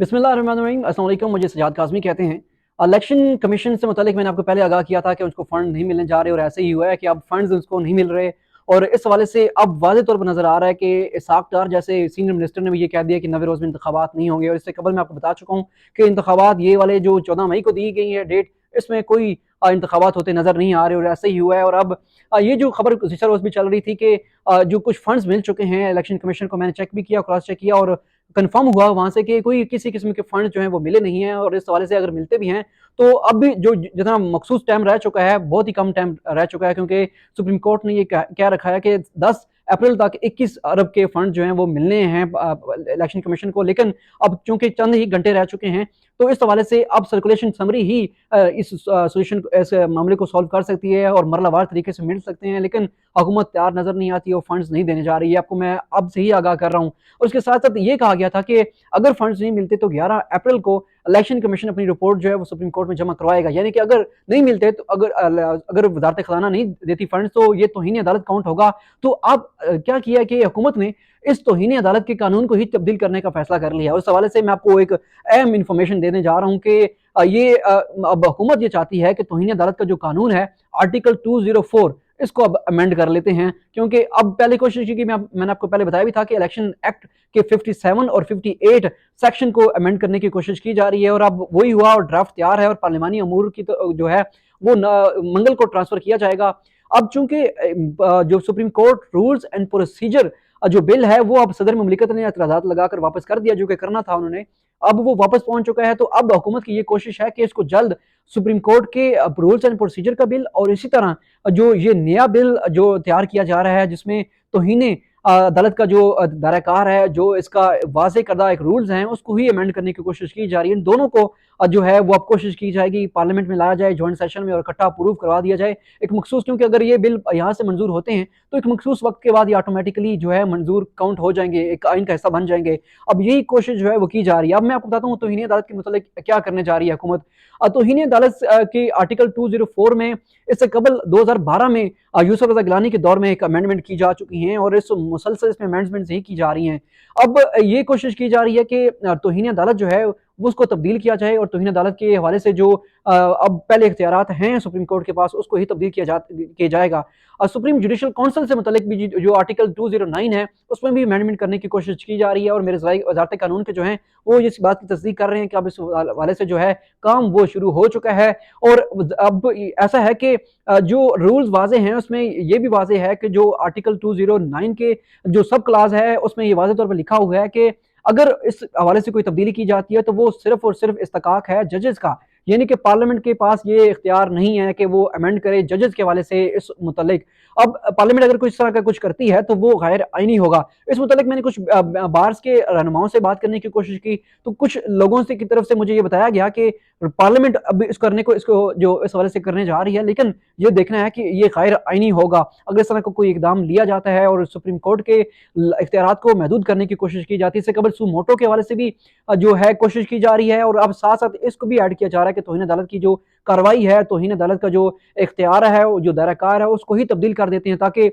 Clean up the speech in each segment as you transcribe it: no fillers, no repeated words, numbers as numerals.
बिस्मिल्लाहिर्रहमानिर्रहीम, अस्सलाम वालेकुम। मुझे सजाद काज़मी कहते हैं। इलेक्शन कमीशन से मुतालिक मैंने आपको पहले आगाह किया था कि उसको फ़ंड नहीं मिलने जा रहे और ऐसे ही हुआ है कि अब फ़ंड्स उसको नहीं मिल रहे। और इस हवाले से अब वाज़ेह तौर पर नज़र आ रहा है कि इसहाक़ डार जैसे सीनियर मिनिस्टर ने भी ये कह दिया कि नवे रोज़ में इंतखाबात नहीं होंगे। और इससे कबल मैं आपको बता चुका हूँ कि इंतखाबात ये वाले जो 14 मई को दी गई है डेट, इसमें कोई इंतखाबात होते नज़र नहीं आ रहे और ऐसे ही हुआ है। और अब ये जो खबर दूसरा रोज़ भी चल रही थी कि जो कुछ फ़ंड्स मिल चुके हैं इलेक्शन कमीशन को, मैंने चेक भी किया, क्रॉस चेक किया और कंफर्म हुआ वहाँ से कि कोई किसी किस्म के फंड जो हैं वो मिले नहीं हैं। और इस हवाले से अगर मिलते भी हैं तो अब भी जो जितना मखसूस टाइम रह चुका है, बहुत ही कम टाइम रह चुका है, क्योंकि सुप्रीम कोर्ट ने ये कह रखा है कि 10 अप्रैल तक 21 अरब के फंड जो हैं वो मिलने हैं इलेक्शन कमीशन को। लेकिन अब चूंकि चंद ही घंटे रह चुके हैं तो इस हवाले से अब सर्कुलेशन समरी ही इस सोल्यूशन इस मामले को सॉल्व कर सकती है और मरलावार तरीके से मिल सकते हैं। लेकिन हुकूमत तैयार नजर नहीं आती और फंड्स नहीं देने जा रही है, आपको मैं अब से ही आगाह कर रहा हूँ। और उसके साथ साथ ये कहा गया था कि अगर फंड्स नहीं मिलते तो 11 अप्रैल को इलेक्शन कमीशन अपनी रिपोर्ट जो है वो सुप्रीम कोर्ट में जमा करवाएगा। यानी कि अगर नहीं मिलते तो अगर वजारत खजाना नहीं देती फंड्स तो ये तौहीन अदालत काउंट होगा। तो अब क्या किया कि हुकूमत ने इस तौहीन अदालत के कानून को ही तब्दील करने का फैसला कर लिया। उस हवाले से मैं आपको एक अहम इंफॉर्मेशन देने जा रहा हूँ कि अब हुकूमत ये चाहती है कि तौहीन अदालत का जो कानून है आर्टिकल 204 इसको अब अमेंड कर लेते हैं। क्योंकि अब पहले कोशिश की कि मैंने आपको पहले बताया भी था कि इलेक्शन एक्ट के 57 और 58 सेक्शन को अमेंड करने की कोशिश की जा रही है और अब वही हुआ और ड्राफ्ट तैयार है और पार्लिमानी अमूर की तो जो है वो मंगल को ट्रांसफर किया जाएगा। अब चूंकि जो supreme court rules and procedure जो बिल है वो अब सदर ममलिकत ने एतराज़ात लगाकर वापस कर दिया, जो कि करना था उन्होंने, अब वो वापस पहुंच चुका है। तो अब हुकूमत की ये कोशिश है कि इसको जल्द सुप्रीम कोर्ट के रूल्स एंड प्रोसीजर का बिल और इसी तरह जो ये नया बिल जो तैयार किया जा रहा है जिसमें तौहीन अदालत का जो दायराकार है, जो इसका वाज़ेह करदा एक रूल्स हैं उसको ही अमेंड करने की कोशिश की जा रही है। इन दोनों को जो है वो अब कोशिश की जाएगी पार्लियामेंट में लाया जाए जॉइंट सेशन में और इकट्ठा अप्रूव करवा दिया जाए एक मखसूस, क्योंकि अगर ये बिल यहाँ से मंजूर होते हैं तो एक मखसूस वक्त के बाद ये ऑटोमेटिकली जो है मंजूर काउंट हो जाएंगे, एक आइन का हिस्सा बन जाएंगे। अब यही कोशिश जो है वो की जा रही है। अब मैं आपको बताता हूँ तौहीन अदालत के मतलब क्या करने जा रही है हुकूमत। तौहीन अदालत की आर्टिकल 204 में इससे कबल 2012 में यूसुफ रज़ा गिलानी के दौर में एक अमेंडमेंट की जा चुकी हैं और इस मुसलसल इसमें अमेंडमेंट्स ही की जा रही हैं। अब ये कोशिश की जा रही है कि तौहीन अदालत जो है वो उसको तब्दील किया जाए और तौहीन अदालत के हवाले से जो अब पहले इख्तियारात हैं सुप्रीम कोर्ट के पास उसको ही तब्दील किया जाएगा। सुप्रीम जुडिशल काउंसिल से मुतल्लिक भी जो आर्टिकल 209 है उसमें भी अमेंडमेंट करने की कोशिश की जा रही है और मेरे वजारत कानून के जो हैं वो इस बात की तस्दीक कर रहे हैं कि अब इस हवाले से जो है काम वो शुरू हो चुका है। और अब ऐसा है कि जो रूल्स वाजे हैं उसमें ये भी वाजे है कि जो आर्टिकल 209 के जो सब क्लास है उसमें ये वाजे तौर पर लिखा हुआ है कि अगर इस हवाले से कोई तब्दीली की जाती है तो वो सिर्फ और सिर्फ इस्तकाक है जजेस का, यानी कि पार्लियामेंट के पास ये इख्तियार नहीं है कि वो अमेंड करे जजेस के हवाले से इस मुतल्लिक। अब पार्लियामेंट अगर कुछ तरह का कुछ करती है तो वो गैर आइनी होगा। इस मुतल्लिक मैंने कुछ बार्स के रहनुमाओं से बात करने की कोशिश की तो कुछ लोगों से की तरफ से मुझे ये बताया गया कि पार्लियामेंट अब इस करने को इसको जो इस हवाले से करने जा रही है, लेकिन ये देखना है कि ये गैर आइनी होगा। अगर इस तरह का कोई इकदाम लिया जाता है और सुप्रीम कोर्ट के इख्तियारात को महदूद करने की कोशिश की जाती है, इससे कबल सू मोटो के हवाले से भी जो है कोशिश की जा रही है। और अब साथ साथ इसको भी ऐड किया जा रहा है कि तौहीन अदालत की जो कार्रवाई है, तौहीन अदालत का जो इख्तियार है, जो दायराकार है, उसको ही तब्दील कर देते हैं ताकि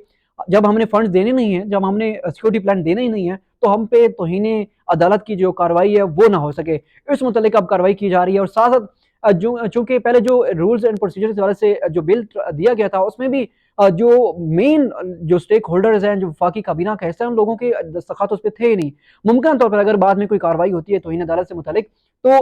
जब हमने फंड्स देने नहीं है, जब हमने सिक्योरिटी प्लान देना ही नहीं है तो हम पे तौहीन अदालत की जो कार्रवाई है वो ना हो सके। इस मुतल्लिक अब कार्रवाई की जा रही है। और साथ साथ जो चूंकि पहले जो रूल्स एंड प्रोसीजर के हवाले से जो बिल दिया गया था उसमें भी जो मेन जो स्टेक होल्डर्स हैं, जो वफाकी काबीना का हिस्सा है, उन लोगों के दस्तखत उस पर थे ही नहीं। मुमकिन तौर पर अगर बाद में कोई कार्रवाई होती है तौहीन अदालत से मुतल्लिक तो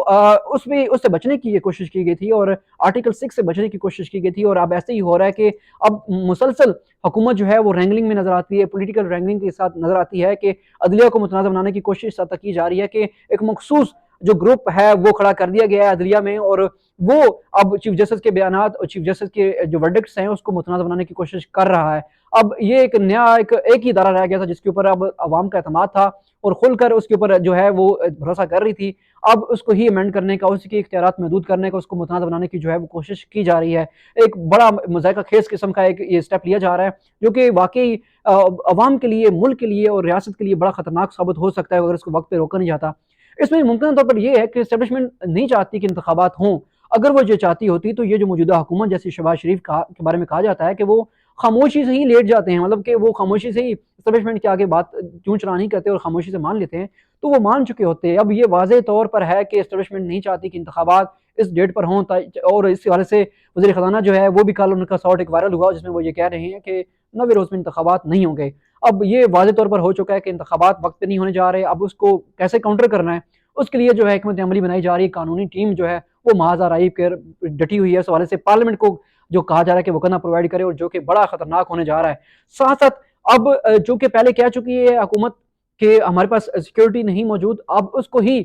उसमें उससे बचने की ये कोशिश की गई थी और आर्टिकल 6 से बचने की कोशिश की गई थी। और अब ऐसे ही हो रहा है कि अब मुसलसल हुकूमत जो है वो रैंगलिंग में नजर आती है, पोलिटिकल रैंगलिंग के साथ नजर आती है कि अदलिया को मुतनाज़ बनाने की कोशिश तक की जा रही है कि एक मखसूस जो ग्रुप है वो खड़ा कर दिया गया है अदलिया में और वो अब चीफ जस्टिस के बयानात और चीफ जस्टिस के जो वर्डिक्ट्स हैं उसको मुतनाज़ बनाने की कोशिश कर रहा है। अब ये एक नया एक ही इदारा रह गया था जिसके ऊपर अब अवाम का एतमाद था और खुलकर उसके ऊपर जो है वो भरोसा कर रही थी। अब उसको ही अमेंड करने का, उसके इख्तियारात महदूद करने का, उसको मुतनाज़ बनाने की जो है वो कोशिश की जा रही है। एक बड़ा मज़ाक़ा खेज़ किस्म का एक ये स्टेप लिया जा रहा है जो कि वाकई अवाम के लिए, मुल्क के लिए और रियासत के लिए बड़ा खतरनाक साबित हो सकता है अगर इसको वक्त पे रोका नहीं जाता। इसमें मुमकिन तौर पर यह है कि एस्टेब्लिशमेंट नहीं चाहती कि इंतखाबात हों। अगर वो ये चाहती होती तो ये जो मौजूदा हुकूमत जैसे शहबाज शरीफ के बारे में कहा जाता है कि वो खामोशी से ही लेट जाते हैं, मतलब कि वो खामोशी से ही एस्टेब्लिशमेंट के आगे बात चूं चढ़ा नहीं करते और खामोशी से मान लेते हैं। तो वो मान चुके होते। अब ये वाज़ेह तौर पर है कि एस्टेब्लिशमेंट नहीं चाहती कि इंतखाबात इस डेट पर हों, और इस हवाले से वज़ीर ख़ज़ाना जो है वो भी कल उनका शॉर्ट एक वायरल हुआ जिसमें वो ये कह रहे हैं कि 90 रोज़ में इंतखाबात नहीं होंगे। अब ये वाज़ेह तौर पर हो चुका है कि इंतखाबात वक्त पे नहीं होने जा रहे। अब उसको कैसे काउंटर करना है, उसके लिए जो है हिकमत अमली बनाई जा रही है। कानूनी टीम जो है वो महाज़ आराइब कर डटी हुई है। इस हवाले से पार्लियामेंट को जो कहा जा रहा है कि वकला प्रोवाइड करे, और जो कि बड़ा खतरनाक होने जा रहा है। साथ साथ अब जो कि पहले कह चुकी है हुकूमत कि हमारे पास सिक्योरिटी नहीं मौजूद, अब उसको ही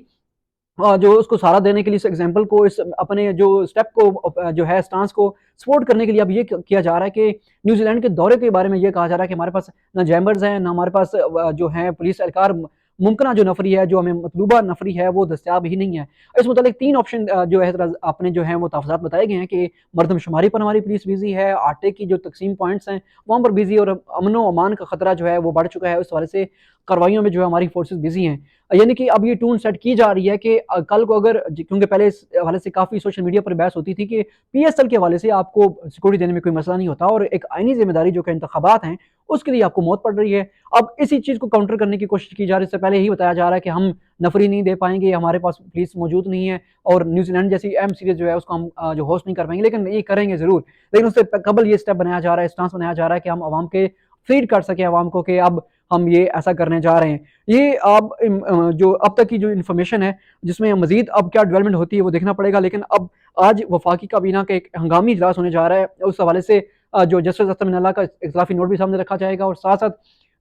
जो उसको सहारा देने के लिए, इस एग्जाम्पल को, इस अपने जो स्टेप को, जो है स्टांस को सपोर्ट करने के लिए अब ये किया जा रहा है कि न्यूजीलैंड के दौरे के बारे में ये कहा जा रहा है कि हमारे पास ना चैम्बर्स हैं, ना हमारे पास जो है पुलिस एहलकार, मुमकिन जो नफरी है, जो हमें मतलूबा नफरी है, वो दस्तियाब ही नहीं है। इस मतलब 3 ऑप्शन जो है आपने जो है वो तफसात बताए गए हैं कि मरदमशुमारी पर हमारी पुलिस बिजी है, आटे की जो तकसीम पॉइंट्स हैं वहाँ पर बिजी, और अमन व अमान का खतरा जो है वो बढ़ चुका है। उस हवाले से कार्रवाइयों में जो है हमारी फोर्सेज बिजी हैं। यानी कि अब ये टून सेट की जा रही है कि कल को अगर, क्योंकि पहले इस हवाले से काफ़ी सोशल मीडिया पर बहस होती थी कि पीएसएल के हवाले से आपको सिक्योरिटी देने में कोई मसला नहीं होता, और एक आईनी जिम्मेदारी जो कि इंतखाबात हैं उसके लिए आपको मौत पड़ रही है। अब इसी चीज़ को काउंटर करने की कोशिश की जा रही है। इससे पहले यही बताया जा रहा है कि हम नफरी नहीं दे पाएंगे, हमारे पास पुलिस मौजूद नहीं है, और न्यूजीलैंड जैसी अहम सीरीज जो है उसको हम जो होस्ट नहीं कर पाएंगे, लेकिन ये करेंगे ज़रूर। लेकिन उससे कबल ये स्टेप बनाया जा रहा है, स्टांस बनाया जा रहा है कि हम आवाम के फीड कर सकें आवाम को कि अब हम ये ऐसा करने जा रहे हैं। ये अब जो अब तक की जो इन्फॉर्मेशन है, जिसमें मजीद अब क्या डेवलपमेंट होती है वो देखना पड़ेगा। लेकिन अब आज वफाकी काबीना का एक हंगामी इजलास होने जा रहा है। उस हवाले से जो जस्टिस असद मिनल्ला का इख्तिलाफी नोट भी सामने रखा जाएगा, और साथ साथ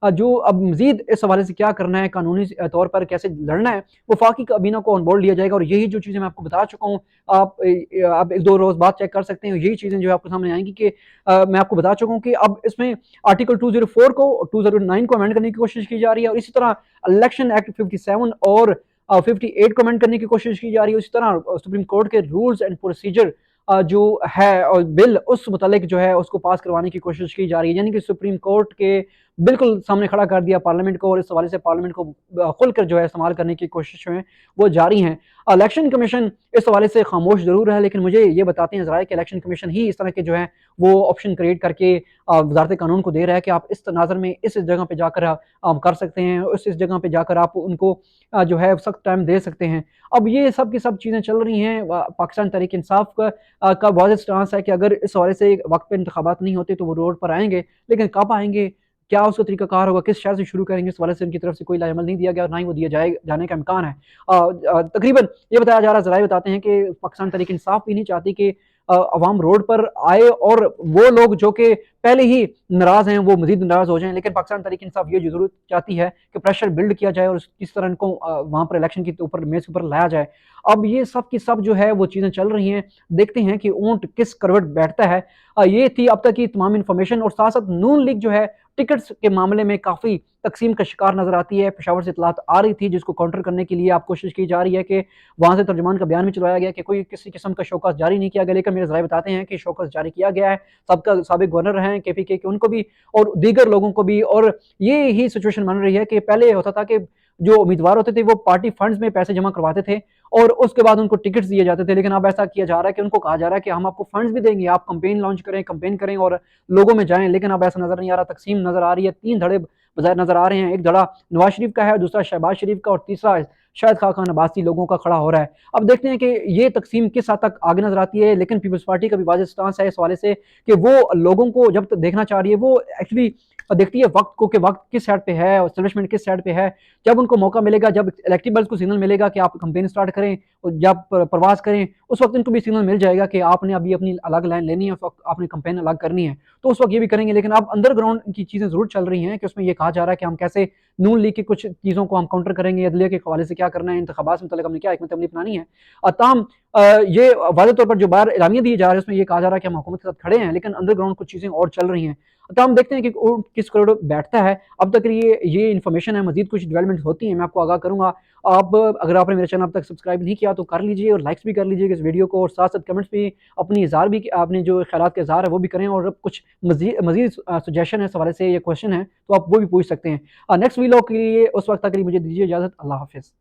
जो अब मजीद इस हवाले से क्या करना है, कानूनी तौर पर कैसे लड़ना है, वफाकी काबीना को ऑन बोर्ड लिया जाएगा। और यही जो चीज़ें मैं आपको बता चुका हूँ, आप 1-2 रोज़ बाद चेक कर सकते हैं, यही चीज़ें जो है आपको सामने आएंगी कि मैं आपको बता चुका हूँ कि अब इसमें आर्टिकल 204 को, 209 को अमेंड करने की कोशिश की जा रही है, और इसी तरह इलेक्शन एक्ट 57 और 58 को अमेंड करने की कोशिश की जा रही है। इसी तरह सुप्रीम कोर्ट के रूल्स एंड प्रोसीजर जो है और बिल, उस मुतालिक जो है उसको पास करवाने की कोशिश की जा रही है। यानी कि सुप्रीम कोर्ट के बिल्कुल सामने खड़ा कर दिया पार्लियामेंट को, और इस हवाले से पार्लियामेंट को खुलकर जो है इस्तेमाल करने की कोशिशें वो जारी हैं। इलेक्शन कमीशन इस हवाले से खामोश जरूर है, लेकिन मुझे ये बताते हैं ज़रा कि इलेक्शन कमीशन ही इस तरह के जो है वो ऑप्शन क्रिएट करके वजारत कानून को दे रहा है कि आप इस तनाज़र में इस जगह पर जाकर आप कर सकते हैं, इस जगह पर जाकर आप उनको जो है सख्त टाइम दे सकते हैं। अब ये सब की सब चीज़ें चल रही हैं। पाकिस्तान तहरीक इंसाफ का वाज़ेह स्टांस है कि अगर इस हवाले से वक्त पे इंतखाबात नहीं होते तो वो रोड पर आएंगे, लेकिन कब आएंगे, क्या उसका तरीकाकार होगा, किस शहर से शुरू करेंगे, इस वाले से उनकी तरफ से कोई लाएमल नहीं दिया गया, और ना ही वो दिया जाने का इम्कान है। तकरीबन ये बताया जा रहा है, ज़राए बताते हैं कि पाकिस्तान तहरीक इंसाफ भी नहीं चाहती कि अवाम रोड पर आए, और वो लोग जो कि पहले ही नाराज़ हैं वो मजीद नाराज़ हो जाएं। लेकिन पाकिस्तान तहरीक इंसाफ ये जरूर चाहती है कि प्रेशर बिल्ड किया जाए और किस तरह इनको वहाँ पर इलेक्शन के ऊपर, मेज़ के ऊपर लाया जाए। अब ये सब की सब जो है वो चीज़ें चल रही हैं। देखते हैं कि ऊँट किस करवट बैठता है। ये थी अब तक की तमाम इन्फॉर्मेशन। और साथ साथ नून लीग जो है टिकट्स के मामले में काफ़ी तकसीम का शिकार नजर आती है। पेशावर से इतलात आ रही थी, जिसको काउंटर करने के लिए आप कोशिश की जा रही है कि वहाँ से तर्जुमान का बयान भी चलवाया गया कि कोई किसी किस्म का शोकस जारी नहीं किया गया। लेकिन मेरे ज़राए बताते हैं कि शोकस जारी किया गया है। सबका साबिक गवर्नर हैं KPK के, उनको भी और दीगर लोगों को भी। और ये ही सिचुएशन बन रही है कि पहले होता था कि जो उम्मीदवार होते थे वो पार्टी फंड्स में पैसे जमा करवाते थे और उसके बाद उनको टिकट्स दिए जाते थे। लेकिन अब ऐसा किया जा रहा है कि उनको कहा जा रहा है कि हम आपको फंड्स भी देंगे, आप कैंपेन लॉन्च करें, कैंपेन करें और लोगों में जाएं। लेकिन अब ऐसा नजर नहीं आ रहा। तकसीम नजर आ रही है। 3 धड़े बाजार नजर आ रहे हैं। एक धड़ा नवाज शरीफ का है, दूसरा शहबाज शरीफ का, और तीसरा शायद खान अब्बासी लोगों का खड़ा हो रहा है। अब देखते हैं कि ये तकसीम किस हद तक आगे नजर आती है। लेकिन पीपल्स पार्टी का भी वाज़ेह स्टांस है इस हवाले से कि वो लोगों को जब तक देखना चाह रही है, वो एक्चुअली देखती है वक्त को कि वक्त किस साइड पे है और एस्टेब्लिशमेंट किस साइड पे है। जब उनको मौका मिलेगा, जब इलेक्टेबल्स को सिग्नल मिलेगा कि आप कंपेन स्टार्ट करें और जब प्रवास करें, उस वक्त इनको भी सिग्नल मिल जाएगा कि आपने अभी अपनी अलग लाइन लेनी है, उस वक्त आपने कंपेन अलग करनी है, तो उस वक्त ये भी करेंगे। लेकिन अब अंडरग्राउंड की चीज़ें जरूर चल रही हैं कि उसमें ये कहा जा रहा है कि हम कैसे नून लीग की कुछ चीज़ों को हम काउंटर करेंगे, अदलिया के हवाले से क्या करना है, इंतखाबात से मुतल्लिक़ हमने क्या हिकमत अमली अपनानी है। ताहम ये वाज़ेह तौर पर जो बाहर एलामिया दिए जा रहे हैं उसमें ये कहा जा रहा है कि हम हुकूमत के साथ खड़े हैं, लेकिन अंडरग्राउंड कुछ चीज़ें और चल रही हैं। तो हम देखते हैं कि किस करोड़ बैठता है। अब तक ये इन्फॉर्मेशन है। मजीद कुछ डेवलपमेंट होती हैं मैं आपको आगाह करूँगा। आप अगर आपने मेरे चैनल अब तक सब्सक्राइब नहीं किया तो कर लीजिए और लाइक्स भी कर लीजिए इस वीडियो को, और साथ साथ कमेंट्स भी अपनी इज़हार भी, अपने जो ख्यालात का इज़हार है वो भी करें। और कुछ मजीद सजेशन है इस हवाले से, ये क्वेश्चन है तो आप वो भी पूछ सकते हैं। नेक्स्ट वीडियो के लिए उस वक्त तक के लिए मुझे दीजिए इजाज़त। अल्लाह हाफ़िज़।